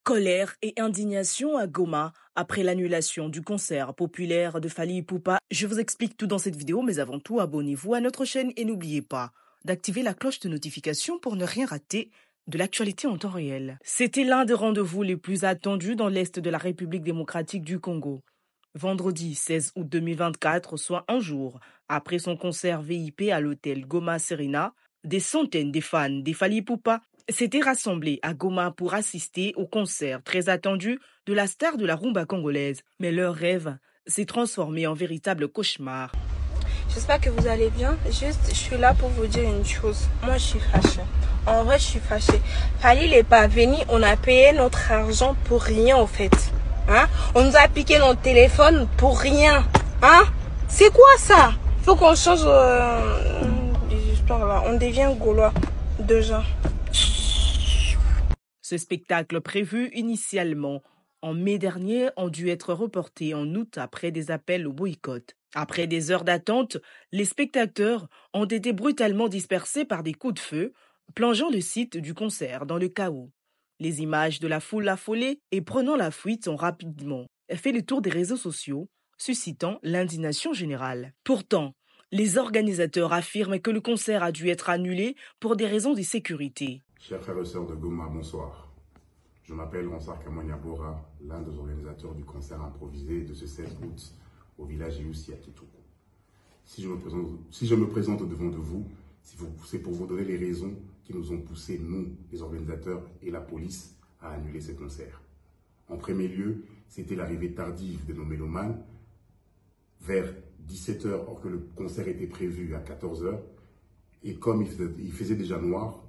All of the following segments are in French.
Colère et indignation à Goma après l'annulation du concert populaire de Fally Ipupa. Je vous explique tout dans cette vidéo, mais avant tout, abonnez-vous à notre chaîne et n'oubliez pas d'activer la cloche de notification pour ne rien rater de l'actualité en temps réel. C'était l'un des rendez-vous les plus attendus dans l'Est de la République démocratique du Congo. Vendredi 16 août 2024, soit un jour après son concert VIP à l'hôtel Goma Serena, des centaines de fans de Fally Ipupa s'étaient rassemblés à Goma pour assister au concert très attendu de la star de la rumba congolaise. Mais leur rêve s'est transformé en véritable cauchemar. J'espère que vous allez bien. Juste, je suis là pour vous dire une chose. Moi, je suis fâchée. En vrai, je suis fâchée. Fally n'est pas venu. On a payé notre argent pour rien, en fait. Hein? On nous a piqué notre téléphone pour rien. Hein? C'est quoi ça? Faut qu'on change les histoires là. On devient gaulois. Déjà. Ce spectacle prévu initialement en mai dernier a dû être reporté en août après des appels au boycott. Après des heures d'attente, les spectateurs ont été brutalement dispersés par des coups de feu, plongeant le site du concert dans le chaos. Les images de la foule affolée et prenant la fuite ont rapidement fait le tour des réseaux sociaux, suscitant l'indignation générale. Pourtant, les organisateurs affirment que le concert a dû être annulé pour des raisons de sécurité. Chers frères et sœurs de Goma, bonsoir. Je m'appelle Ronsard Kamwanyabora, l'un des organisateurs du concert improvisé de ce 16 août au village Iussi à Kitoko. Si je me présente devant de vous, c'est pour vous donner les raisons qui nous ont poussé, nous, les organisateurs et la police, à annuler ce concert. En premier lieu, c'était l'arrivée tardive de nos mélomanes vers 17h, or que le concert était prévu à 14h. Et comme il faisait déjà noir,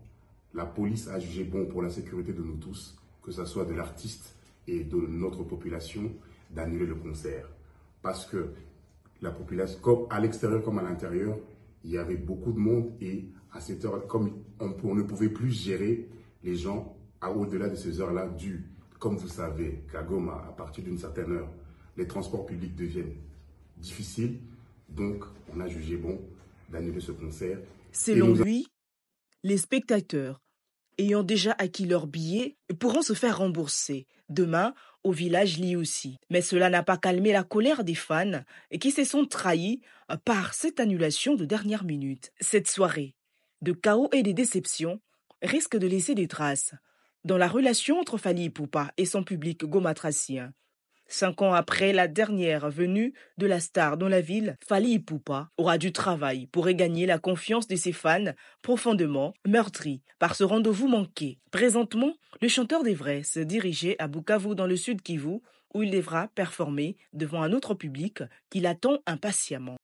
la police a jugé bon pour la sécurité de nous tous, que ce soit de l'artiste et de notre population, d'annuler le concert. Parce que la population, comme à l'extérieur comme à l'intérieur, il y avait beaucoup de monde et à cette heure, comme on ne pouvait plus gérer les gens au-delà de ces heures-là, comme vous savez, qu'à Goma, à partir d'une certaine heure, les transports publics deviennent difficiles. Donc, on a jugé bon d'annuler ce concert. Selon lui, les spectateurs ayant déjà acquis leurs billets pourront se faire rembourser demain au village Iussi. Mais cela n'a pas calmé la colère des fans qui se sont trahis par cette annulation de dernière minute. Cette soirée de chaos et de déceptions risque de laisser des traces dans la relation entre Fally Ipupa et son public gomatracien. 5 ans après la dernière venue de la star dans la ville, Fally Ipupa aura du travail pour regagner la confiance de ses fans profondément meurtris par ce rendez-vous manqué. Présentement, le chanteur devrait se diriger à Bukavu dans le sud Kivu où il devra performer devant un autre public qui l'attend impatiemment.